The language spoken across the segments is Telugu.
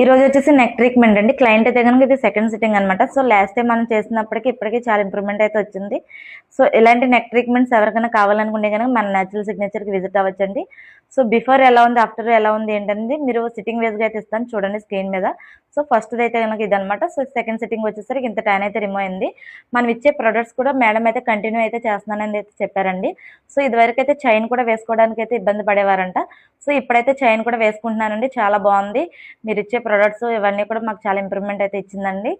ఈ రోజు వచ్చేసి నెక్ ట్రీట్మెంట్ అండి. క్లయింట్ అయితే కనుక ఇది సెకండ్ సిట్టింగ్ అనమాట. సో లాస్ట్ టైం మనం చేసినప్పటికీ ఇప్పటికీ చాలా ఇంప్రూవ్మెంట్ అయితే వచ్చింది. సో ఇలాంటి నెక్ ట్రీట్మెంట్స్ ఎవరికైనా కావాలనుకుంటే కనుక మన న్యాచురల్ సిగ్నేచర్కి విజిట్ అవ్వచ్చండి. సో బిఫోర్ ఎలా ఉంది, ఆఫ్టర్ ఎలా ఉంది ఏంటంటే మీరు సిట్టింగ్ వేస్గా అయితే ఇస్తాను చూడండి స్క్రీన్ మీద. సో ఫస్ట్ అయితే కనుక ఇదనమాట. సో సెకండ్ సిట్టింగ్ వచ్చేసరికి ఇంత ట్యాన్ అయితే రిమూవ్ అయింది. మనం ఇచ్చే ప్రొడక్ట్స్ కూడా మేడం అయితే కంటిన్యూ అయితే చేస్తున్నానని అయితే చెప్పారండి. సో ఇదివరకు అయితే చైన్ కూడా వేసుకోవడానికి అయితే ఇబ్బంది పడేవారంట. సో ఇప్పుడైతే చైన్ కూడా వేసుకుంటున్నానండి. చాలా బాగుంది. మీరు ఇచ్చే ప్రొడక్ట్స్ ఇవన్నీ కూడా మాకు చాలా ఇంప్రూవ్మెంట్ అయితే ఇచ్చిందండి.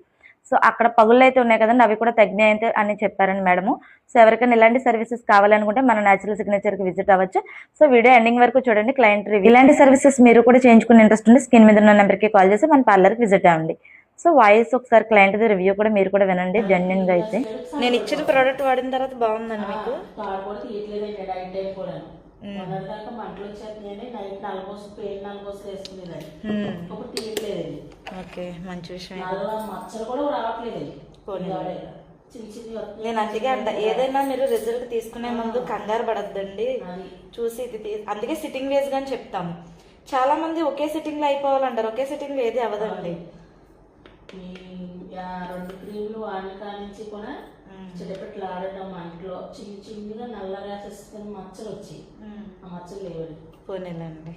సో అక్కడ పగుళ్ళు అయితే ఉన్నాయి కదండి, అవి కూడా తగ్గినాయి అయితే అని చెప్పారండి మేడము. సో ఎవరికైనా ఇలాంటి సర్వీసెస్ కావాలనుకుంటే మన న్యాచురల్ సిగ్నేచర్కి విజిట్ అవ్వచ్చు. సో వీడియో ఎండింగ్ వరకు చూడండి. క్లయింట్ రివ్యూ ఇలాంటి సర్వీసెస్ మీరు కూడా చేయించుకునే ఇంట్రెస్ట్ ఉంటే స్క్రీన్ మీద ఉన్న నెంబర్కి కాల్ చేసి మన పార్లర్కి విజిట్ అవ్వండి. సో వాయిస్ ఒకసారి క్లయింట్ రివ్యూ కూడా మీరు కూడా వినండి జెన్యున్ గా అయితే. నేను ఇచ్చిన ప్రోడక్ట్ వాడిన తర్వాత బాగుందండి మీకు. మొన్నటిదాకా మంటలు వచ్చేస్తున్నాయని నైట్ నలభోసు వేసుకునేదాన్ని. ఇప్పుడు తీయట్లేదు. ఓకే, మంచి విషయం. మచ్చలు కూడా రావట్లేదు. నేను అందుకే అంట, ఏదైనా మీరు రిజల్ట్ తీసుకునే ముందు కంగారు పడద్దండి, చూసి ఇది అందుకే సిట్టింగ్ వేస్ గా చెప్తాము. చాలా మంది ఒకే సిట్టింగ్ లో అయిపోవాలంటారు, ఒకే సిట్టింగ్ లో ఏది అవదండి. 2 క్రీములు వాడిన కాడి నుంచి కూడా చిన్నపెట్లు ఆడటం మంటలో చిన్నగా నల్లగా చేసుకుని మచ్చలు వచ్చి ఆ మచ్చలు లేవండి. పోనీలండి.